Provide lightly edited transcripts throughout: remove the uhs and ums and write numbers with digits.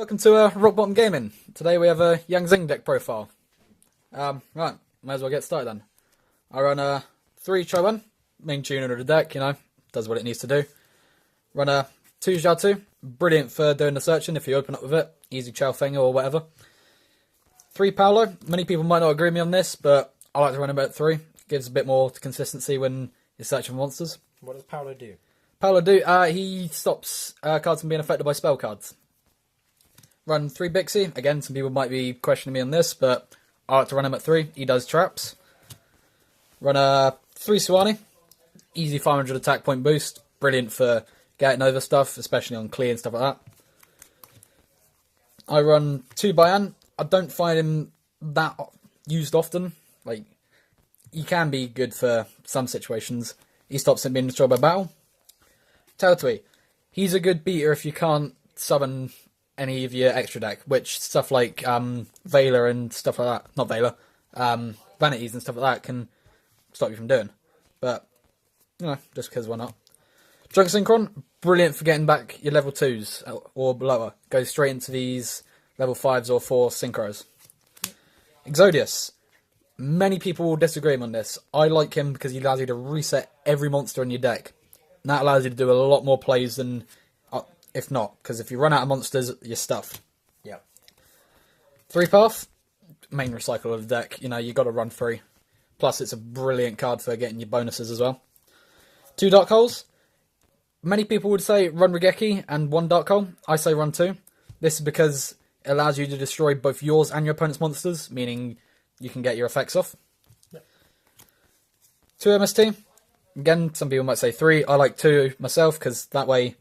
Welcome to Rock Bottom Gaming. Today we have a Yang-Zing Deck profile. Right, might as well get started then. I run a 3 Choi-1, main tuner of the deck, does what it needs to do. Run a 2 Jiao-2, brilliant for doing the searching if you open up with it, easy Chow Feng or whatever. 3 Paolo, many people might not agree with me on this, but I like to run him at 3. Gives a bit more consistency when you're searching for monsters. What does Paolo do? Paolo do, he stops cards from being affected by spell cards. Run 3 Bixie. Again, some people might be questioning me on this, but I like to run him at 3. He does traps. Run a 3 Suwani. Easy 500 attack point boost. Brilliant for getting over stuff, especially on clear and stuff like that. I run 2 Bayan. I don't find him that used often. Like, he can be good for some situations. He stops him being destroyed by battle. Taotui. He's a good beater if you can't summon any of your extra deck, which stuff like Veiler and stuff like that, not Veiler, Vanities and stuff like that can stop you from doing. But, just because why not? Drunk Synchron, brilliant for getting back your level 2s or lower. Goes straight into these level 5s or 4 synchros. Exodius. Many people will disagree on this. I like him because he allows you to reset every monster in your deck. And that allows you to do a lot more plays than if not, because if you run out of monsters, you're stuffed. Yeah. 3 Path, main recycle of the deck. You got to run 3. Plus, it's a brilliant card for getting your bonuses as well. 2 Dark Holes. Many people would say run Regeki and 1 Dark Hole. I say run 2. This is because it allows you to destroy both yours and your opponent's monsters, meaning you can get your effects off. Yep. 2 MST. Again, some people might say 3. I like 2 myself, because that way,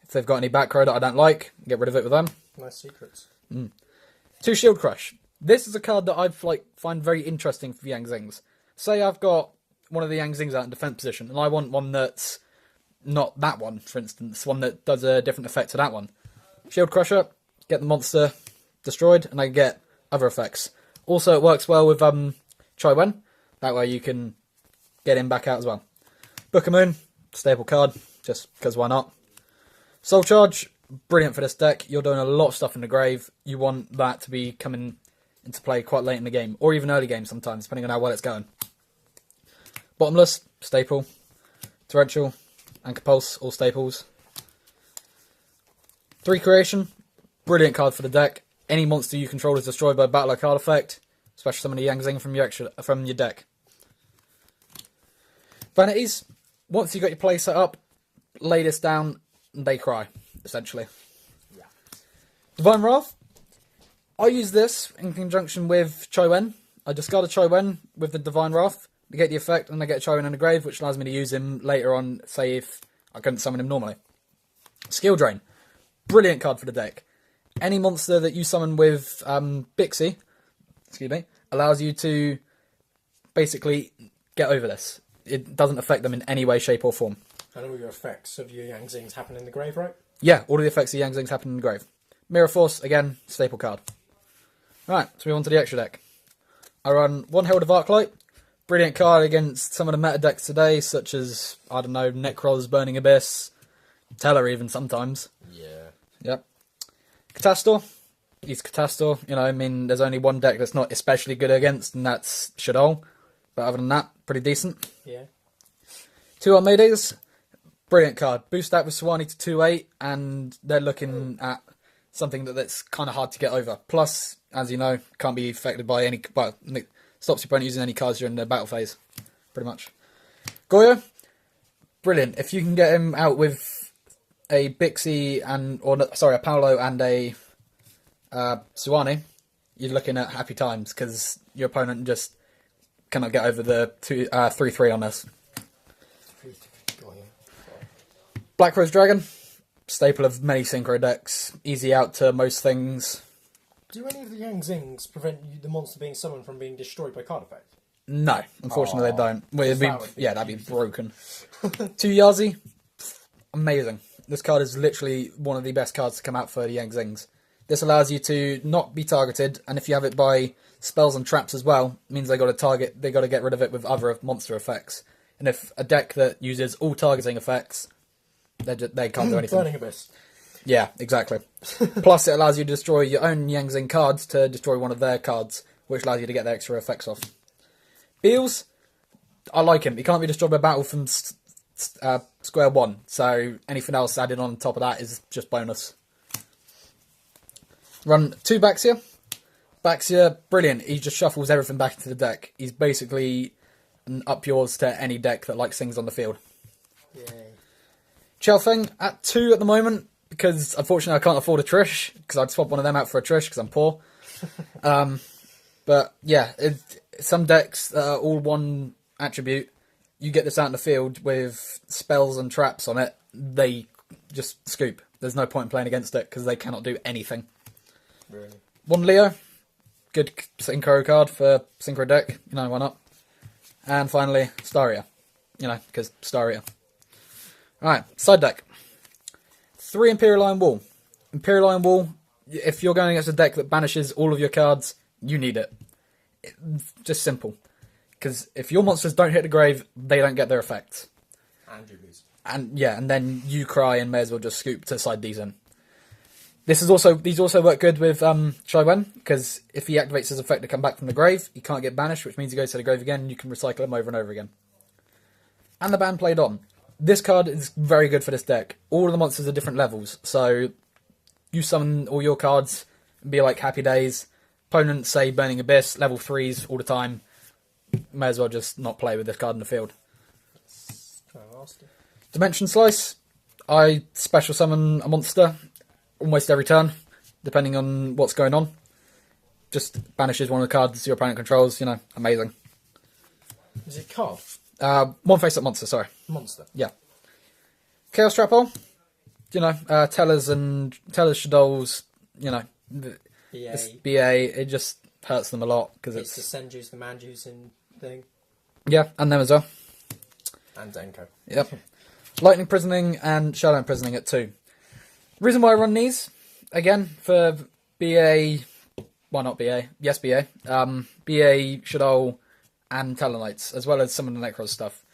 if they've got any back row that I don't like, get rid of it with them. Nice secrets. 2 Shield Crush. This is a card that I find very interesting for Yang-Zings. Say I've got one of the Yang-Zings out in defense position, and I want one that's not that one, for instance. One that does a different effect to that one. Shield Crusher, get the monster destroyed, and I get other effects. Also, it works well with Choi-Wen. That way you can get him back out as well. Book of Moon, staple card, just because why not. Soul Charge, brilliant for this deck. You're doing a lot of stuff in the grave. You want that to be coming into play quite late in the game, or even early game sometimes, depending on how well it's going. Bottomless, staple. Torrential, Anchor Pulse, all staples. 3 Creation, brilliant card for the deck. Any monster you control is destroyed by a battle or card effect, especially some of the Yang-Zing from your deck. Vanities, once you got your play set up, lay this down, and they cry, essentially. Yeah. Divine Wrath. I use this in conjunction with Choi-Wen. I discard a Choi-Wen with the Divine Wrath to get the effect, and I get Choi-Wen in the grave, which allows me to use him later on, say if I couldn't summon him normally. Skill Drain. Brilliant card for the deck. Any monster that you summon with Bixie, allows you to basically get over this. It doesn't affect them in any way, shape or form. And all your effects of your Yang-Zings happen in the grave, right? Yeah, all of the effects of Yang-Zings happen in the grave. Mirror Force, again, staple card. Right, so we move on to the extra deck. I run 1 Herald of Arclight. Brilliant card against some of the meta decks today, such as, I don't know, Necros, Burning Abyss, Teller even sometimes. Yeah. Yep. Catastor. Use Catastor. There's only one deck that's not especially good against, and that's Shadow. But other than that, pretty decent. Yeah. 2 Armades. Brilliant card. Boost that with Suwani to 2-8, and they're looking at something that's kind of hard to get over. Plus, as you know, can't be affected by any... Well, stops your opponent using any cards during their battle phase, pretty much. Goyo. Brilliant. If you can get him out with a Bixie a Paolo and a Suwani, you're looking at happy times, because your opponent just cannot get over the 3-3 on us. Black Rose Dragon, staple of many synchro decks, easy out to most things. Do any of the Yang-Zings prevent the monster being summoned from being destroyed by card effect? No, unfortunately they don't. That'd be broken. 2 Yazi, amazing. This card is literally one of the best cards to come out for the Yang-Zings. This allows you to not be targeted, and if you have it by spells and traps as well, it means they got to get rid of it with other monster effects. And if a deck that uses all targeting effects, they can't do anything. Burning Abyss. Yeah, exactly. Plus, it allows you to destroy your own Yang-Zing cards to destroy one of their cards, which allows you to get the extra effects off. Beals, I like him. He can't be destroyed by battle from square one, so anything else added on top of that is just bonus. Run 2 Baxia. Baxia, brilliant. He just shuffles everything back into the deck. He's basically an up yours to any deck that likes things on the field. Yay. Chelfeng at 2 at the moment, because unfortunately I can't afford a Trish, because I'd swap one of them out for a Trish, because I'm poor. But yeah, some decks that are all one attribute, you get this out in the field with spells and traps on it, they just scoop. There's no point in playing against it, because they cannot do anything. Really? 1 Leo, good synchro card for synchro deck, you know, why not? And finally, Staria, you know, because Staria. Alright, side deck. 3 Imperial Iron Wall. Imperial Iron Wall, if you're going against a deck that banishes all of your cards, you need it. Just simple. Because if your monsters don't hit the grave, they don't get their effects. And you lose. And yeah, and then you cry and may as well just scoop to side these in. These also work good with Chai Wen, because if he activates his effect to come back from the grave, he can't get banished, which means he goes to the grave again, and you can recycle him over and over again. And the ban played on. This card is very good for this deck. All of the monsters are different levels, so you summon all your cards and be like Happy Days. Opponents say Burning Abyss, level 3s all the time. May as well just not play with this card in the field. It's kind of nasty. Dimension Slice. I special summon a monster almost every turn, depending on what's going on. Just banishes one of the cards your opponent controls, you know, amazing. Is it card? One face-up monster, sorry. Monster. Yeah. Chaos Trap Hole. You know, Tellers, Shadows, you know, BA. it's BA, it just hurts them a lot, because It's it's... the Senjus, the Manjus and thing. Yeah, and them as well. And Zenko. Yep. Lightning Imprisoning and Shadow Imprisoning at 2. Reason why I run these, again, for BA... Well, not BA. Yes, BA. BA, Shadow, and Talonites, as well as some of the Necros stuff.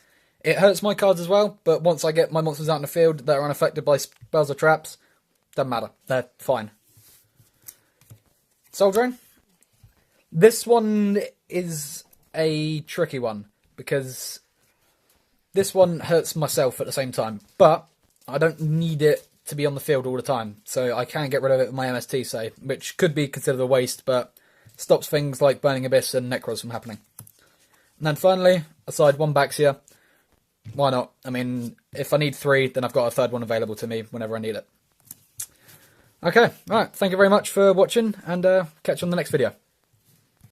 It hurts my cards as well, but once I get my monsters out in the field that are unaffected by spells or traps, doesn't matter. They're fine. Soul Drain. This one is a tricky one, because this one hurts myself at the same time, but I don't need it to be on the field all the time, so I can get rid of it with my MST, say, which could be considered a waste, but stops things like Burning Abyss and Necros from happening. And then finally, aside 1 Baxia, why not? I mean, if I need 3, then I've got a third one available to me whenever I need it. Okay, alright, thank you very much for watching, and catch you on the next video.